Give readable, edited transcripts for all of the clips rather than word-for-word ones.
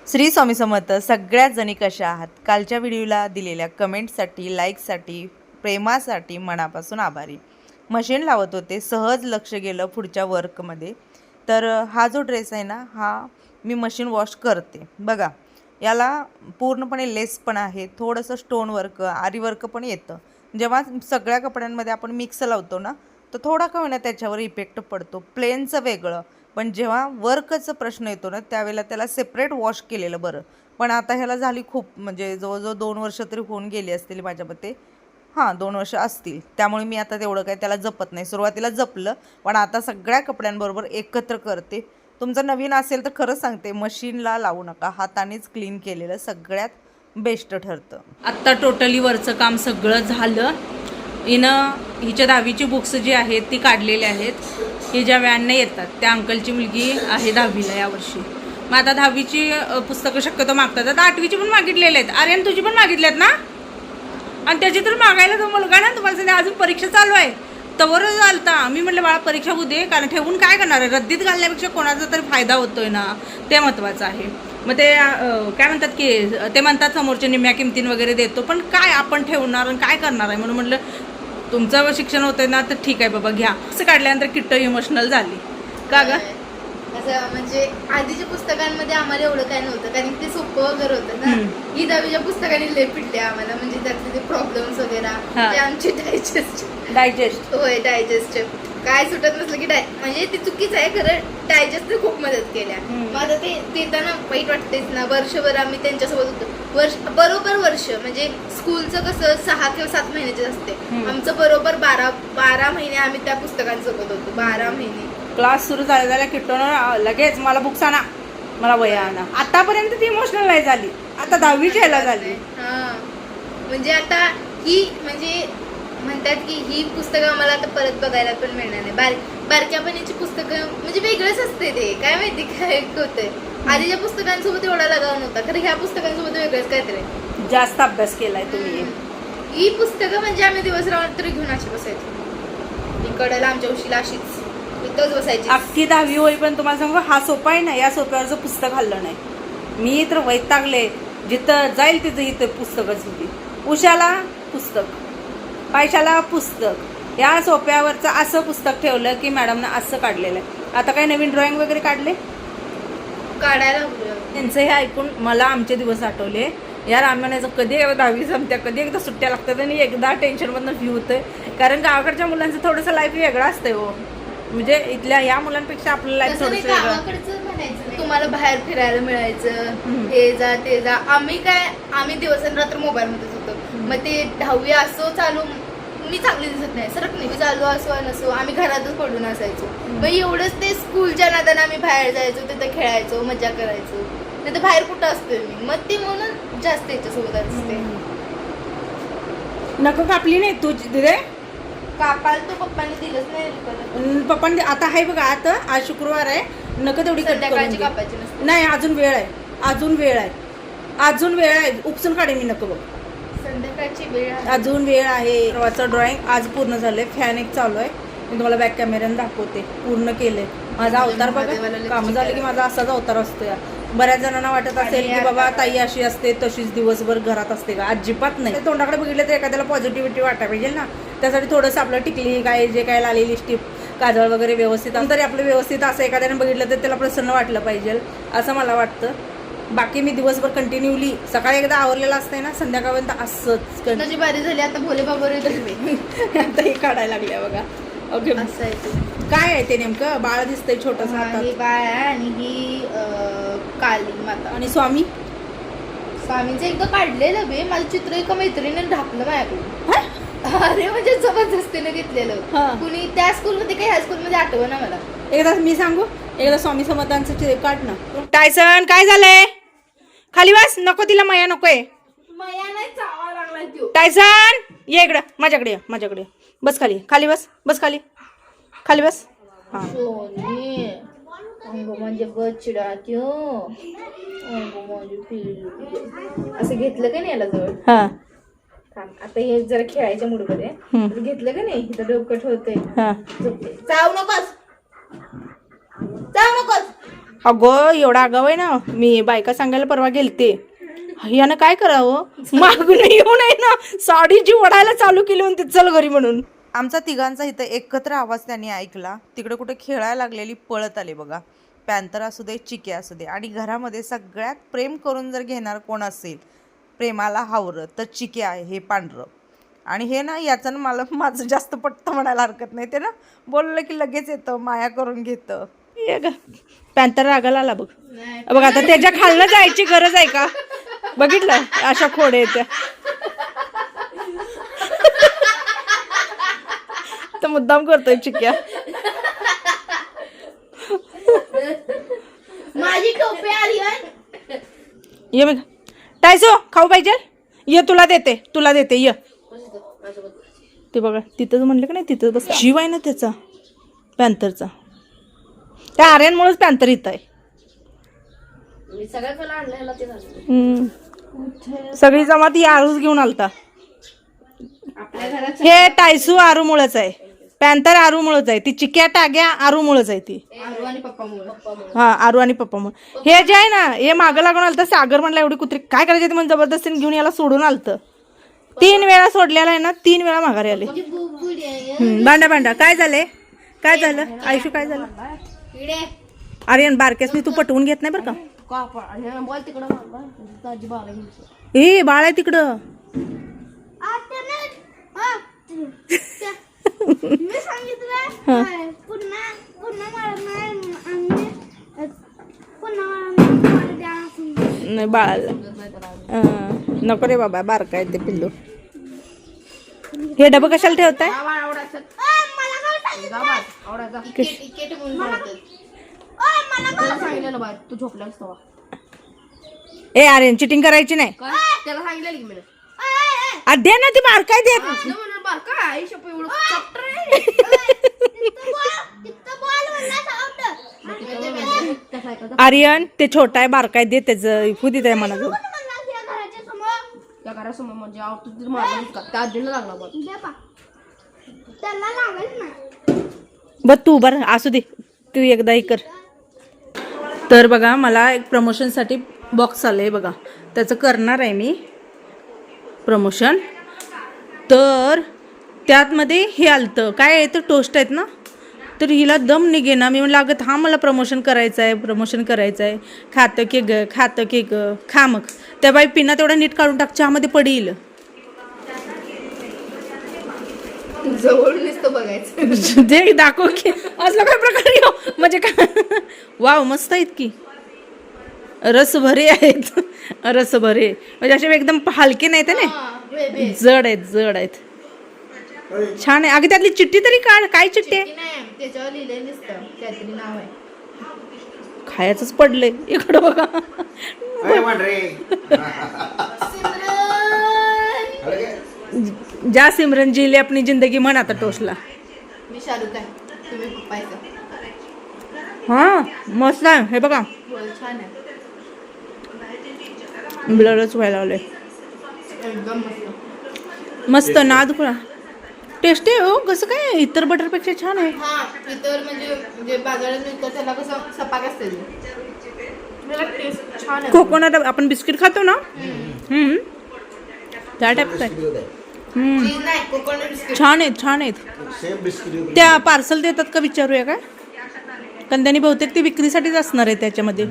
श्री स्वामी समर्थ. सगळ्याच जणी कशा आहात? कालच्या व्हिडिओला दिलेल्या कमेंटसाठी, लाईकसाठी, प्रेमासाठी मनापासून आभारी. मशीन लावत होते, सहज लक्ष गेलं पुढच्या वर्कमध्ये. तर हा जो ड्रेस आहे ना, हा मी मशीन वॉश करते. बघा, याला पूर्णपणे लेस पण आहे, थोडंसं स्टोन वर्क, आरी वर्क पण येतं. जेव्हा सगळ्या कपड्यांमध्ये आपण मिक्स लावतो ना, तर थोडा का होईना त्याच्यावर इफेक्ट पडतो. प्लेनचं वेगळं, पण जेव्हा वर्कचा प्रश्न येतो ना, त्यावेळेला त्याला सेपरेट वॉश केलेलं बरं. पण आता ह्याला झाली खूप, म्हणजे जवळजवळ 2 वर्ष तरी होऊन गेली असतील माझ्या मते. हां, 2 वर्ष असतील. त्यामुळे मी आता तेवढं काही त्याला जपत नाही. सुरुवातीला जपलं, पण आता सगळ्या कपड्यांबरोबर एकत्र करते. तुमचं नवीन असेल तर खरंच सांगते, मशीनला लावू नका, हातानेच क्लीन केलेलं सगळ्यात बेस्ट ठरतं. आत्ता टोटली वरचं काम सगळं झालं. हिच्या 10वीची बुक्स जी आहेत ती काढलेली आहेत. ही ज्या व्हॅनने येतात त्या अंकलची मुलगी आहे 10वीला यावर्षी. मग आता 10वीची पुस्तकं शक्यतो मागतात. आता 8वीची पण मागितलेले आहेत. आर्यन तुझी पण मागितल्यात ना? आणि त्याची तर मागायला तो मुलगा ना, तुम्हाला सांगा अजून परीक्षा चालू आहे तवरच आलता. मी म्हटलं बाळा परीक्षा होऊ दे, कारण ठेवून काय करणार आहे, रद्दीत घालण्यापेक्षा कोणाचा तरी फायदा होतोय ना, ते महत्त्वाचं आहे. मग ते काय म्हणतात की ते म्हणतात समोरच्या निम्म्या किमतीन वगैरे देतो, पण काय आपण ठेवणार आणि काय करणार आहे. म्हणून म्हटलं तुमचं शिक्षण होतंय ना तर ठीक आहे बाबा घ्या. असं काढल्यानंतर किट्ट इमोशनल झाली का ग? असं म्हणजे आधीच्या पुस्तकांमध्ये आम्हाला एवढं काय नव्हतं, कारण ते सोपं वगैरे होतं ना. ही 10वीच्या पुस्तकांनी लय पिटले आम्हाला, म्हणजे त्यातले ते प्रॉब्लेम्स वगैरे, ते आमचे डायजेस्ट होय, डायजेस्ट काय सुटत नसलं की म्हणजे ते चुकीचं आहे खरं. डायजेस्ट खूप मदत केल्या. मग आता ते देताना वाईट वाटतेच ना. वर्षभर आम्ही त्यांच्यासोबत होतो. बरोबर वर्ष, म्हणजे स्कूलचं कसं 6 किंवा 7 महिन्याचे असते, आमचं बरोबर 12 महिने आम्ही त्या पुस्तकांसोबत होतो. 12 महिने. क्लास सुरू झाल्या किट्टोनं लगेच मला बुक्स आणा, मला वया आणा. आतापर्यंत ती इमोशनल नाही झाली, आता 10वीची ह्याला झाली. हा, म्हणजे आता ही म्हणजे म्हणतात की ही पुस्तकं आम्हाला आता परत बघायला पण मिळणार नाही. बारक्यापणीची पुस्तकं म्हणजे वेगळंच असते. ते काय माहिती काय होतंय. आधीच्या पुस्तकांसोबत एवढा लगाव नव्हता, खरं ह्या पुस्तकांसोबत वेगळंच काहीतरी. जास्त अभ्यास केलाय तुम्ही. ही पुस्तकं म्हणजे आम्ही दिवस रात्री घेऊन अशी बसायचो इकडला, आमच्या उशीला अशीच इथंच बसायची. अख्खी 10वी होई पण तुम्हाला सांगू, हा सोपा आहे ना, या सोप्यावरचं पुस्तक हल्लं नाही. मी तर वैतागले, जिथं जाईल तिथं इथं पुस्तकच होती. उषाला पुस्तक, पायशाला पुस्तक, या सोप्यावरचं असं पुस्तक ठेवलं की मॅडमनं असं काढलेलं आहे. आता काय नवीन ड्रॉइंग वगैरे काढले काढायला. त्यांचं हे ऐकून मला आमचे दिवस आठवले. यार आम्हाला कधी एकदा 10वी जमत्या, कधी एकदा सुट्ट्या लागतात आणि एकदा टेन्शनमधनं फ्री होतंय. कारण गावाकडच्या मुलांचं थोडंसं लाईफ वेगळं असतंय हो, म्हणजे इथल्या या मुलांपेक्षा आपलं लाईफ थोडंसं वेगळं. तुम्हाला बाहेर फिरायला मिळायचं, हे जा ते जा. आम्ही दिवस रात्र मोबाईल मध्येच होतो. मग ते 10वी असो चालू, मी चांगली दिसत नाही सरक नाही, चालू असो नसो आम्ही घरातच पडून असायचो. मग एवढंच ते स्कूलच्या नादाने आम्ही बाहेर जायचो, तिथं खेळायचो, मजा करायचो. नाही तर बाहेर कुठं असतोय मी, मग ते म्हणून जास्त याच्यासोबत असते. नको कापली नाही तू रे? कापाल तो पप्पाने दिलंच नाही. पप्पांनी आता आहे बघा, आता आज शुक्रवार आहे, नको तेवढी संध्याकाळची कापायची नसते. नाही, अजून वेळ आहे, अजून वेळ आहे, उपसून काढेन मी. नको बघ, संध्याकाळची वेळ अजून वेळ आहे. परवाचं ड्रॉइंग आज पूर्ण झालंय. फॅन एक चालू आहे, मी तुम्हाला बॅक कॅमेऱ्याने दाखवते. पूर्ण केलंय माझा अवतार बघा. काम झालं की माझा असाच अवतार असतो. या बऱ्याच जणांना वाटत असेल की बाबा ताई अशी असते तशीच दिवसभर घरात असते का? अजिबात नाही. तोंडाकडे बघितलं तर एखाद्याला पॉझिटिव्हिटी वाटायला पाहिजे ना. त्यासाठी थोडंसं आपलं टिकली काय जे काय लाली लिपस्टिक काजळ वगैरे व्यवस्थित तरी आपलं व्यवस्थित असं एखाद्याने बघितलं तर त्याला प्रसन्न वाटलं पाहिजे, असं मला वाटतं. बाकी मी दिवसभर कंटिन्यूली सकाळी एकदा आवरलेलं असतंय ना, संध्याकाळपर्यंत असंच. माझी बारी झाली आता, भोले बाबा आता हे काढायला लागल्या बघा. ओके, असं आहे ते. काय आहे ते नेमकं? बाळ दिसतंय छोटस हातात. ही बाळ आहे आणि ही काली माता. आणि स्वामींचं एकदा काढलेलं बे, माझं चित्र एका मैत्रिणीने ढाकलं माझ्याकडून. अरे म्हणजे जबरदस्तीने घेतलेलं. कुणी त्या स्कूलमध्ये काही ह्या स्कूलमध्ये आठवं ना मला. एकदा मी सांगू, एकदा स्वामी समर्थांचं काढ ना. टायसन काय झालंय? खाली बस. नको तिला माया नकोय. माया नाही, चावा लागलाय तो. टायसन ये इकडं, माझ्याकडे बस. खाली बस खाली बस. हा, सोनी अंग म्हणजे बचडा त्यो, अंग म्हणजे पिल्लू. असं घेतलं का नाही याला जवळ? हा, आता हे जरा खेळायच्या मूडमध्ये घेतलं का नाही, इथं डोकं ठेवते. हा, चावू नकोस. अगं एवढा आगाव आहे ना. मी बायका सांगायला परवा गेलते, यानं काय करावं, मागून येऊ नये ना, साडी जी ओढायला चालू केली म्हणते चल घरी म्हणून. आमचा तिघांचा इथं एकत्र आवाज त्यांनी ऐकला. तिकडे कुठे खेळायला लागलेली पळत आले बघा. पॅन्थर असू दे, चिके असू दे. आणि घरामध्ये सगळ्यात प्रेम करून जर घेणार कोण असेल, प्रेमाला हावरं, तर चिके आहे हे पांढरं. आणि हे ना याचं मला माझं जास्त पटतं म्हणायला हरकत नाही. ते ना बोललं की लगेच येतं, माया करून घेतं. ये ग पॅन्थर रागाला आला बघ. बघ आता त्याच्या खालनं जायची गरज आहे का? बघितलं अशा खोडे येत्या तर मुद्दाम करतोय चिक्या. माझी टोपी आली. ये बघ टायसो खाऊ पाहिजे, ये तुला देते ये. ते बघा तिथंच म्हणलं का नाही, तिथं बस. जीव आहे ना त्याचा पॅन्थरचा. त्या आर्यनमुळेच पॅन्थर इथं आहे. सगळी जमात ही आरूच घेऊन आलता. हे टायसू आरूमुळेच आहे, पॅन्थर आरूमुळेच आहे, ती चिक्या टाग्या आरूमुळेच आहे ती. हा आरू आणि पप्पामुळे. हे जे आहे ना हे मागं लागून आलतं. सागर म्हणला एवढी कुत्री काय करायची म्हणून जबरदस्तीने घेऊन याला सोडून आलतं. 3 वेळा सोडलेला आहे ना, 3 वेळा माघारी आले. भांडा काय झालं आयुष्य, काय झालं? आर्यन बारक्यासनी तू पटवून घेत नाही बरं का. ए बाळ आहे तिकडं. नाही बाळाला नको रे बाबा, बारका आहे ते पिल्लू. हे डबं कशाला ठेवताय? ए आर्यन चिटिंग करायची नाही. दे ना ती बारकाय दे. आर्यन ते छोटा आहे, बारकाय दे, त्याचं फुदीत आहे म्हणा. बघ तू बरं असू दे, तू एकदा हे कर. तर बघा मला एक प्रमोशनसाठी बॉक्स आलंय बघा, त्याचं करणार आहे मी प्रमोशन. तर त्यातमध्ये हे आलतं काय आहे, तर टोस्ट आहेत ना, तर हिला दम निघे ना. मी म्हणलं अगं हा मला प्रमोशन करायचं आहे. खातं के ग खा. मग त्या बाई पिना तेवढा नीट काढून टाक, चहामध्ये पडील. जवळ नुसतं बघायचं. दे दाखव की असलं काय प्रकार म्हणजे काय. वाव मस्त आहेत की, रसभरे आहेत. रसभरे म्हणजे असे एकदम हलके नाहीत ना, जड आहेत. छान आहे. अगं त्यातली चिठ्ठी तरी काढ. काय चिठ्ठी आहे? त्याच्यावर लिहिलेलं दिसतं, काहीतरी नाव आहे. खायचंच पडलंय इकडं बघा. जा सिमरन जी ले अपनी जिंदगी म्हण आता टोस्टला. मी शाहरुख आहे, तुम्ही पप्पायचं. हा मस्त आहे. हे बघा छान आहे, ब्लरच व्हायला लागले. एकदम मस्त. मस्त नाद खुळा टेस्टी आहे. हो कसं काय इतर बटरपेक्षा छान आहे. हा इतर म्हणजे बाजारात मिळतं त्याला कसं सपाक असते, टेस्ट छान आहे. कोकोनट आपण बिस्किट खातो ना, त्या टाईपचं आहे. छान आहेत. त्या पार्सल देतात का विचारूया काय, कारण त्यांनी बहुतेक ते विक्रीसाठीच असणार आहे त्याच्यामध्ये.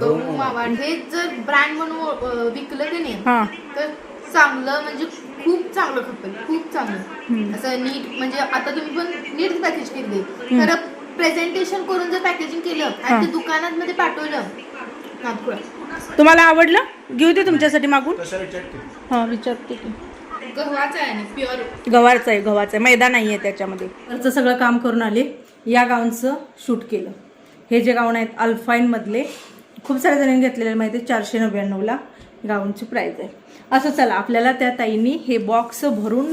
गहू मावा हे जर ब्रँड म्हणून विकलं की नाही तर चांगलं, म्हणजे खूप चांगलं खपेल, खूप चांगलं असं नीट. म्हणजे आता तुम्ही पण नीट पॅकेज केली, खरं प्रेझेंटेशन करून जर पॅकेजिंग केलं आणि ते दुकानात मध्ये पाठवलं. तुम्हाला आवडलं? घेऊ दे तुमच्यासाठी मागून. हा विचारते की. गव्हाचं आहे आणि प्युअर गव्हाचं आहे, मैदा नाही आहे त्याच्यामध्ये. घरचं सगळं काम करून आले. या गाऊनचं शूट केलं. हे जे गाऊन आहेत अल्फाईनमधले, खूप साऱ्या जणांनी घेतलेले माहिती आहे. 499ला गाऊनची प्राईस आहे. असं चला आपल्याला त्या ताईंनी हे बॉक्स भरून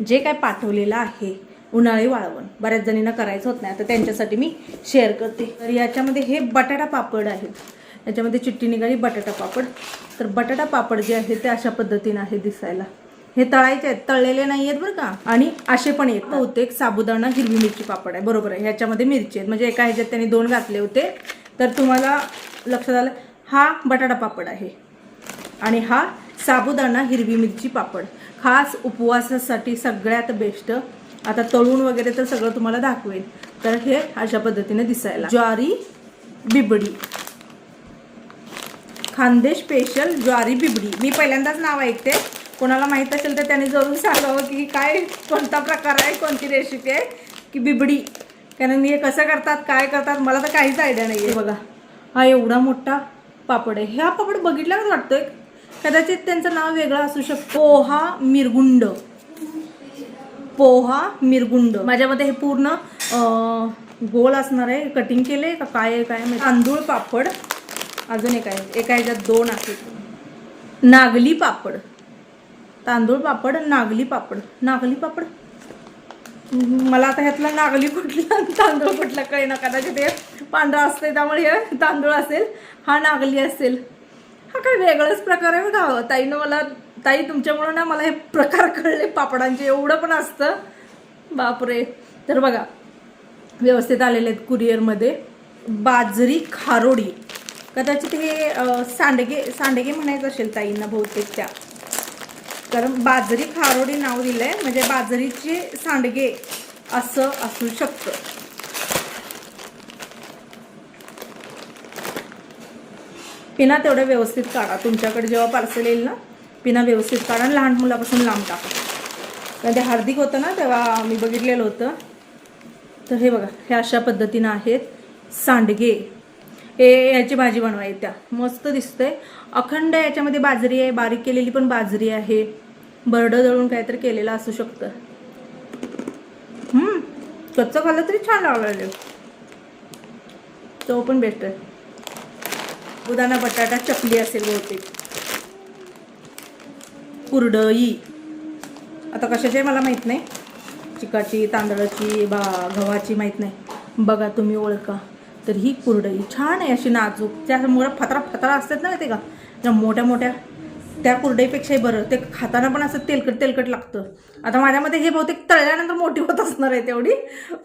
जे काय पाठवलेलं आहे उन्हाळी वाळवण, बऱ्याच जणींना करायचं होत नाही, आता त्यांच्यासाठी मी शेअर करते. तर याच्यामध्ये हे बटाटा पापड आहेत. याच्यामध्ये चिठ्ठी निघाली बटाटा पापड. तर बटाटा पापड जे आहे ते अशा पद्धतीने आहे दिसायला. हे तळायचे आहेत, तळलेले नाही आहेत बरं का. आणि असे पण आहेत. बहुतेक साबुदाणा हिरवी मिरची पापड आहे, बरोबर आहे. ह्याच्यामध्ये मिरची आहेत, म्हणजे एका ह्याच्यात त्यांनी 2 घातले होते. तर तुम्हाला लक्षात आलं, हा बटाटा पापड आहे आणि हा साबुदाणा हिरवी मिरची पापड. खास उपवासासाठी सगळ्यात बेस्ट. आता तळून वगैरे तर सगळं तुम्हाला दाखवेल. तर हे अशा पद्धतीने दिसायला. ज्वारी बिबडी, खानदेश स्पेशल ज्वारी बिबडी. मी पहिल्यांदाच नाव ऐकते. कोणाला माहीत असेल तर त्यांनी जरूर सांगावं की काय, कोणता प्रकार आहे, कोणती रेसिपी आहे की बिबडी. कारण हे कसं करतात, काय करतात, मला तर काहीच आयडिया नाही आहे. बघा, हा एवढा मोठा पापड आहे. हा पापड बघितल्याच वाटतोय, कदाचित त्यांचं नाव वेगळं असू शकतं. पोहा मिरगुंड. माझ्यामध्ये हे पूर्ण गोल असणार आहे. कटिंग केले का काय आहे काय माहिती. तांदूळ पापड अजून एक आहे, एका ह्याच्यात 2 आहेत. नागली पापड, तांदूळ पापड, नागली पापड. नागली पापड मला आता ह्यातला नागली कुठला तांदूळ कुठला कळेना. कदाचित हे पांढरा असते त्यामुळे हे तांदूळ असेल, हा नागली असेल. हा काय वेगळाच प्रकार आहे बघा. ताईनं मला, ताई तुमच्यामुळं ना मला हे प्रकार कळले पापडांचे. एवढं पण असतं, बापरे. तर बघा, व्यवस्थित आलेले आहेत कुरिअरमध्ये. बाजरी खारोडी, कदाचित हे सांडगे म्हणायचं असेल ताईंना बहुतेक त्या, कारण बाजरी खारोडी नाव दिलंय, म्हणजे बाजरीचे सांडगे असं असू शकतं. पिना तेवढं व्यवस्थित काढा. तुमच्याकडे जेव्हा पार्सल येईल ना, पिना व्यवस्थित काढा. लहान मुलापासून लांब टाका. कारण ते हार्दिक होतं ना तेव्हा मी बघितलेलं होतं. तर हे बघा, हे अशा पद्धतीनं आहेत सांडगे. हे याची भाजी बनवायची, त्या मस्त दिसतंय. अखंड याच्यामध्ये बाजरी आहे, बारीक केलेली पण बाजरी आहे. बरडं दळून काहीतरी केलेलं असू शकतं. कच्चं खाल्लं तरी छान लागलं. तो पण बेस्ट आहे. उदाना बटाटा चकली असेल बहुतेक. कुरडई, आता कशाची मला माहीत नाही, चिकाची, तांदळाची, गव्हाची माहीत नाही. बघा तुम्ही ओळखा. तर ही कुरडई छान आहे, अशी नाजूक. त्यामुळे फतरा असतात ना ते का, त्या मोठ्या मोठ्या, त्या कुरडईपेक्षाही बरं. ते खाताना पण असं तेलकट लागतं. आता माझ्यामध्ये हे बहुतेक तळल्यानंतर मोठी होत असणार आहे तेवढी,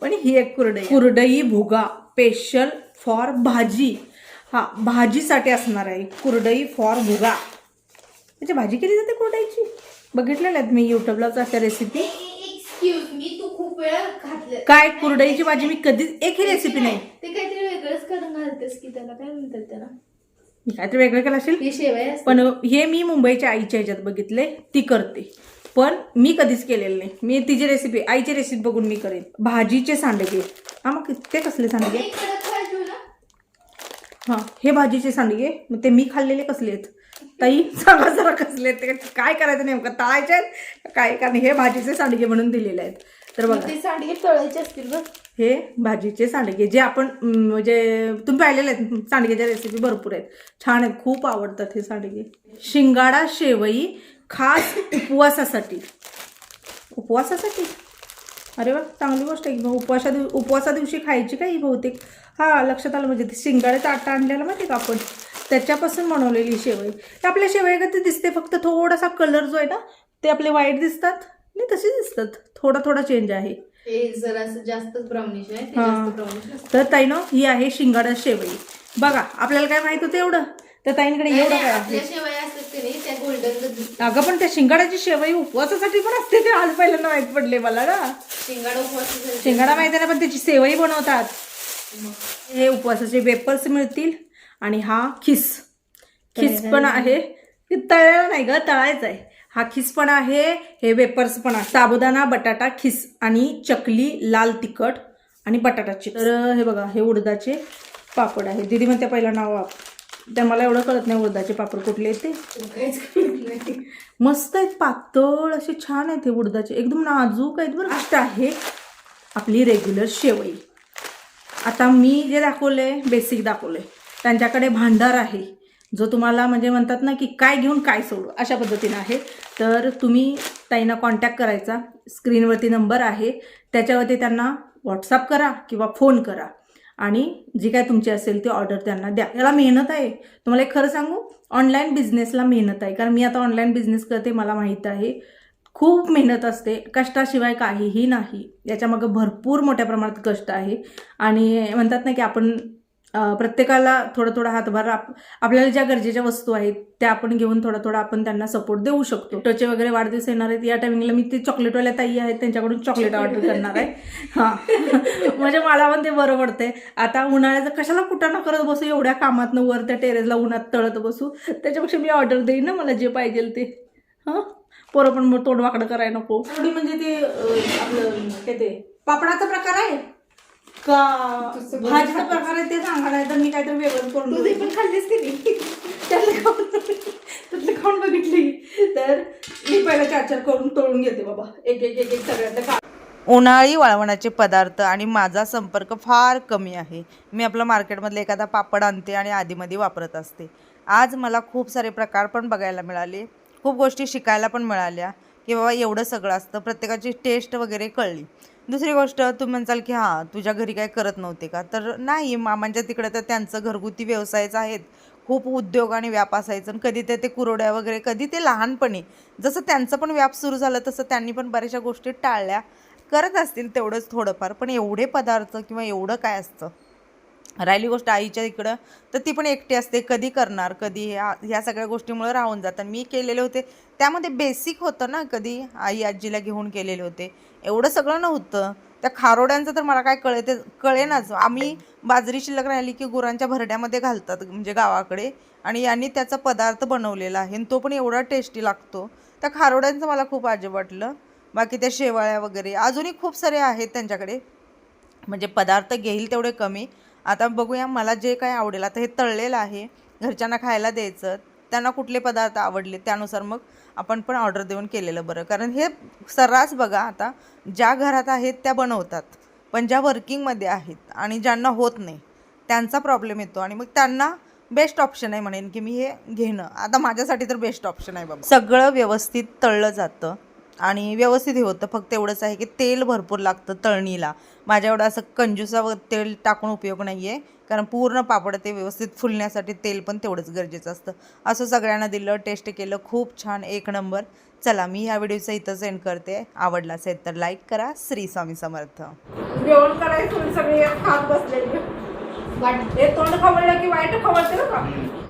पण ही एक कुरडई. कुरडई भुगा स्पेशल फॉर भाजी. हा, भाजीसाठी असणार आहे कुरडई फॉर भुगा. त्याची भाजी केली जाते कुरडईची. बघितलेल्या आहेत मी युट्यूबलाच अशा रेसिपी. एक्सक्यूज मी, तू खूप वेळा घातलं काय कुरडईची भाजी मी कधीच एकही रेसिपी नाही. ते काहीतरी वेगळंच करून घालतेस की, त्याला काय म्हणतात त्याला, मी काहीतरी वेगळं केलं असेल. हे शेवया असतात. पण हे मी मुंबईच्या आईच्या ह्याच्यात बघितले, ती करते. पण मी कधीच केलेलं नाही. मी तिची रेसिपी, आईची रेसिपी बघून मी करेन. भाजीचे सांडगे. हा, मग ते कसले सांडगे? हा, हे भाजीचे सांडगे. मग ते मी खाल्लेले कसले आहेत ताई, सांगा जरा कसले आहेत. काय करायचं नेमकं, तळायचे आहेत काय? कारण हे भाजीचे सांडगे म्हणून दिलेले आहेत. तर बघा, ते सांडगे तळायचे असतील बघ. हे भाजीचे सांडगे जे आपण म्हणजे तुम्ही पाहिलेले आहेत. सांडगेच्या रेसिपी भरपूर आहेत, छान आहेत, खूप आवडतात हे सांडगे. शिंगाडा शेवई खास उपवासासाठी. अरे वा, चांगली गोष्ट आहे. उपवासा दिवशी खायची का ही बहुतेक. हा, लक्षात आलं. म्हणजे शिंगाड्याचा आटा आणलेला माहिती का आपण, त्याच्यापासून बनवलेली शेवई. ते आपल्या शेवई दिसते, फक्त थोडासा कलर जो आहे ना, ते आपले व्हाईट दिसतात नाही, तसे दिसतात. थोडा चेंज आहे. जरासं जास्तच ब्राउनिश आहे, ते जास्त ब्राउनिश. तर ताईनो, ही आहे शिंगाडा शेवई. बघा, आपल्याला काय माहित होतं एवढं, तर ताईंकडे एवढं काय आहे. शेवया असतात की नाही, त्या गोल्डन. अगं, पण त्या शिंगाड्याची शेवई उपवासासाठी पण असते. ते आज पहिल्यांदा माहित पडले मला ना. शिंगाडा माहिती आहे ना, पण त्याची सेवई बनवतात. हे उपवासाचे वेपर्स मिळतील. आणि हा खिस पण आहे. ते तळलेला नाही ग, तळायचं आहे. हा खिस पण आहे, हे वेपर्स पण आहे. साबुदाणा, बटाटा, खिस आणि चकली, लाल तिखट आणि बटाटा चिप्स. तर हे बघा, हे उडदाचे पापड आहे. दीदी म्हणते पहिला नाव, त्या मला एवढं कळत नाही उडदाचे पापड कुठले आहेत ते. मस्त आहेत, पातळ असे छान आहेत हे उडदाचे, एकदम नाजूक आहेत बरं. लास्ट आहे आपली रेग्युलर शेवई. आता मी जे दाखवले, बेसिक दाखवले. त्यांच्याकडे भांडार आहे, जो तुम्हाला म्हणजे म्हणतात ना की काय घेऊन काय सोडू, अशा पद्धतीनं आहे. तर तुम्ही ताईंना कॉन्टॅक्ट करायचा. स्क्रीनवरती नंबर आहे, त्याच्यावरती त्यांना व्हॉट्सअप करा किंवा फोन करा आणि जी काय तुमची असेल ती ऑर्डर त्यांना द्या. याला मेहनत आहे, तुम्हाला एक खरं सांगू, ऑनलाईन बिझनेसला मेहनत आहे. कारण मी आता ऑनलाईन बिझनेस करते, मला माहीत आहे. खूप मेहनत असते, कष्टाशिवाय काहीही नाही. याच्यामागं भरपूर मोठ्या प्रमाणात कष्ट आहे. आणि म्हणतात ना की आपण प्रत्येकाला थोडं थोडं हातभार आपल्याला ज्या गरजेच्या वस्तू आहेत त्या आपण घेऊन थोडा थोडा आपण त्यांना सपोर्ट देऊ शकतो. टोचे वगैरे वाढदिवस येणार आहेत, या टायमिंगला मी ते चॉकलेटवाल्या ताई आहेत त्यांच्याकडून चॉकलेट ऑर्डर करणार आहे. हां म्हणजे मला पण ते बरं पडते. आता उन्हाळ्याचं कशाला कुठं करत बसू, एवढ्या कामातनं वर त्या टेरेसला उन्हात तळत बसू, त्याच्यापेक्षा मी ऑर्डर देईन ना मला जे पाहिजे ते. हां पोरं पण मग तोंड वाकडं करायला नको. थोडी म्हणजे ते आपलं काय ते पापडाचा प्रकार आहे का भाजीचा प्रकार आहे ते सांगायला, तर मी काहीतरी वेगळं करून तू पण खाल्लीस की नाही? त्यातलं खाऊन बघितली तर मी पहिला 4-4 करून तळून घेते बाबा, एक एक एक एक सगळ्यांना खा. उन्हाळी वाळवणाचे पदार्थ आणि माझा संपर्क फार कमी आहे. मी आपलं मार्केटमधले एखादा पापड आणते आणि आधीमध्ये वापरत असते. आज मला खूप सारे प्रकार पण बघायला मिळाले, खूप गोष्टी शिकायला पण मिळाल्या की बाबा एवढं सगळं असतं, प्रत्येकाची टेस्ट वगैरे कळली. दुसरी गोष्ट तुम्ही म्हणसाल की हां तुझ्या घरी काय करत नव्हते का, तर नाही, मामांच्या तिकडे तर त्यांचं घरगुती व्यवसायच आहेत, खूप उद्योग आणि व्याप असायचं. कधी ते कुरवड्या वगैरे, कधी ते लहानपणी जसं त्यांचं पण व्याप सुरू झालं तसं त्यांनी पण बऱ्याचशा गोष्टी टाळल्या, करत असतील तेवढंच थोडंफार, पण एवढे पदार्थ किंवा एवढं काय असतं. राहिली गोष्ट आईच्या इकडं, तर ती पण एकटी असते, कधी करणार, कधी ह्या सगळ्या गोष्टीमुळे राहून जातात. मी केलेले होते त्यामध्ये बेसिक होतं ना, कधी आई आजीला घेऊन केलेले होते, एवढं सगळं नव्हतं. त्या खारोड्यांचं तर मला काय कळेनाच. आम्ही बाजरी शिल्लक राहिली की गुरांच्या भरड्यामध्ये घालतात म्हणजे गावाकडे, आणि यांनी त्याचा पदार्थ बनवलेला आहे आणि तो पण एवढा टेस्टी लागतो. त्या खारोड्यांचं मला खूप अजब वाटलं. बाकी त्या शेवाळ्या वगैरे अजूनही खूप सारे आहेत त्यांच्याकडे, म्हणजे पदार्थ घेईल तेवढे कमी. आता बघूया मला जे काय आवडेल. आता हे तळलेलं आहे, घरच्यांना खायला द्यायचं, त्यांना कुठले पदार्थ आवडले त्यानुसार मग आपण पण ऑर्डर देऊन केलेलं बरं. कारण हे सर्रास बघा, आता ज्या घरात आहेत त्या बनवतात, पण ज्या वर्किंगमध्ये आहेत आणि ज्यांना होत नाही त्यांचा प्रॉब्लेम येतो, आणि मग त्यांना बेस्ट ऑप्शन आहे म्हणेन की मी हे घेणं. आता माझ्यासाठी तर बेस्ट ऑप्शन आहे बाबा. सगळं व्यवस्थित तळलं जातं आणि व्यवस्थित हे होतं. फक्त एवढंच आहे की तेल भरपूर लागतं तळणीला. माझ्या एवढं असं कंजूसावर तेल टाकून उपयोग नाही आहे, कारण पूर्ण पापड ते व्यवस्थित फुलण्यासाठी तेल पण तेवढंच गरजेचं असतं. असं सगळ्यांना दिलं, टेस्ट केलं, खूप छान, एक नंबर. चला मी ह्या व्हिडिओचं इथं सेंड करते. आवडला असेल तर लाईक करा. श्री स्वामी समर्थ. जेवण करायचं सगळे खात बसलेले, हे तोंड खवळलं की वाईट खवळते ना का.